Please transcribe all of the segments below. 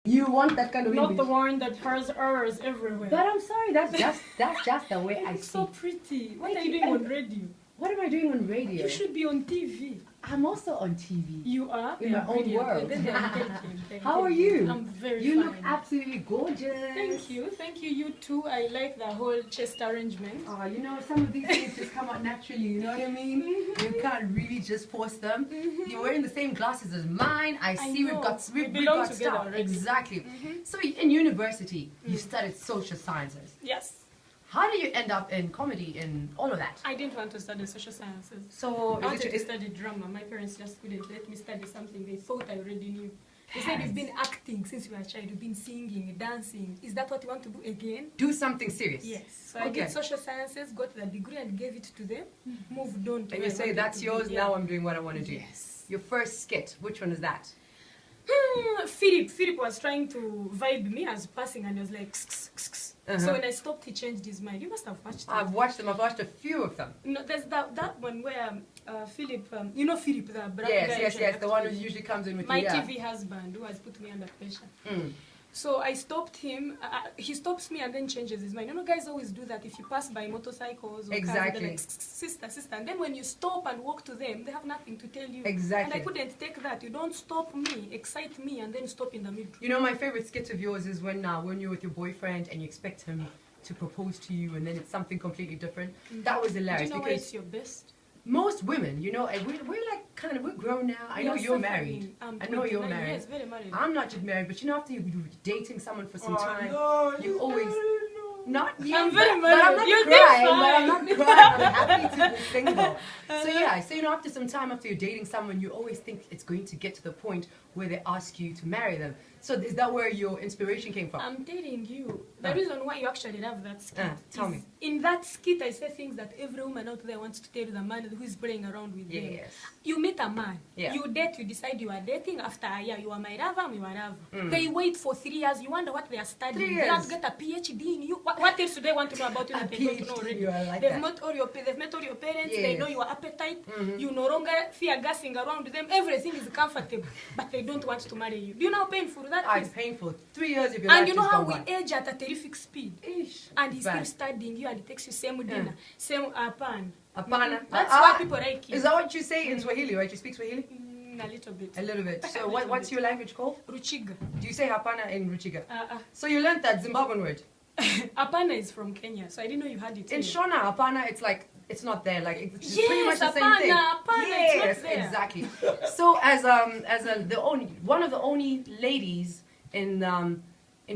You want that kind of Not image. the one that has R's everywhere. But I'm sorry, that's just the way I It's see. so pretty. What are you doing on radio? What am I doing on radio? You should be on TV. I'm also on TV. You are? In my own brilliant. world. Thank you. How are you? I'm very You fine. look absolutely gorgeous. Thank you. Thank you. You too. I like the whole chest arrangement. Oh, you know, some of these things just come out naturally, you know what I mean? You can't really just force them. You're wearing the same glasses as mine. I see we've know. got We we've belong got together stuff. already. Exactly. So in university, you studied social sciences. Yes. How do you end up in comedy and all of that? I didn't want to study social sciences. So I wanted to study drama. My parents just couldn't let me study something they thought I already knew. They said, you've been acting since you were a child, you've been singing, dancing. Is that what you want to do again? do something serious. Yes. So I did social sciences, got the degree and gave it to them, moved on to And where you I say, wanted that's to yours, be. now I'm doing what I want to do. Yes. Your first skit, which one is that? Philip was trying to vibe me as passing and he was like, so when I stopped, he changed his mind. You must have watched it. I've watched them, I've watched a few of them. No, there's that one where Philip, you know Philip, the brother guy. Yes, the one who usually comes in with my you. Yeah. TV husband who has put me under pressure. Mm. So I stopped him. He stops me and then changes his mind. You know, guys always do that. If you pass by motorcycles or Exactly. cars, they're like, sister. And then when you stop and walk to them, they have nothing to tell you. Exactly. And I couldn't take that. You don't stop me, excite me, and then stop in the middle. You know, my favorite skit of yours is when you're with your boyfriend and you expect him to propose to you and then it's something completely different. That was hilarious. Do you know why because it's your best? most women, you know, and we're like we're grown now. I know you're married. I know you're married. Yes, very married. I'm not yet married, but you know, after you're dating someone for some time, No, you always not you. I'm very but I'm married. not You're crying. But fine. I'm not crying. I'm happy to be single. So yeah, so you know, after some time, after you're dating someone, you always think it's going to get to the point where they ask you to marry them. So is that where your inspiration came from? I'm telling you, the reason why you actually love that skit tell is me. in that skit I say things that every woman out there wants to tell the man who is playing around with them. Yes. You meet a man, Yeah. you date, you decide you are dating. After a year, you are my lover, I'm your lover. They wait for 3 years. You wonder what they are studying. 3 They have years. to get a PhD in you. What else do they want to know about you that they don't know already? you are like they've that. met all your parents. Yes. They know your appetite. You no longer fear gassing around them. Everything is comfortable, but they don't want to marry you. Do you know how painful that It's is? painful. 3 years of your And life you know just how gone we by. age at a terrific speed. Ish. And he's still Bad. studying you and he takes you same dinner, same pan. Apana. That's why people like Is you. that what you say in Swahili, right? You speak Swahili? A little bit. A little bit. So A little what's bit. your language called? Ruchiga. Do you say hapana in Ruchiga? Uh, So you learned that Zimbabwean word. Apana is from Kenya, so I didn't know you had it In here. Shona, hapana, it's like, it's not there. Like, it's Yes, pretty much the same apana, thing. apana, Yes, it's not there. exactly. So as one of the only ladies in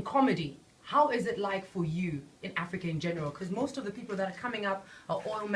comedy, how is it like for you in Africa in general? Because most of the people that are coming up are all men.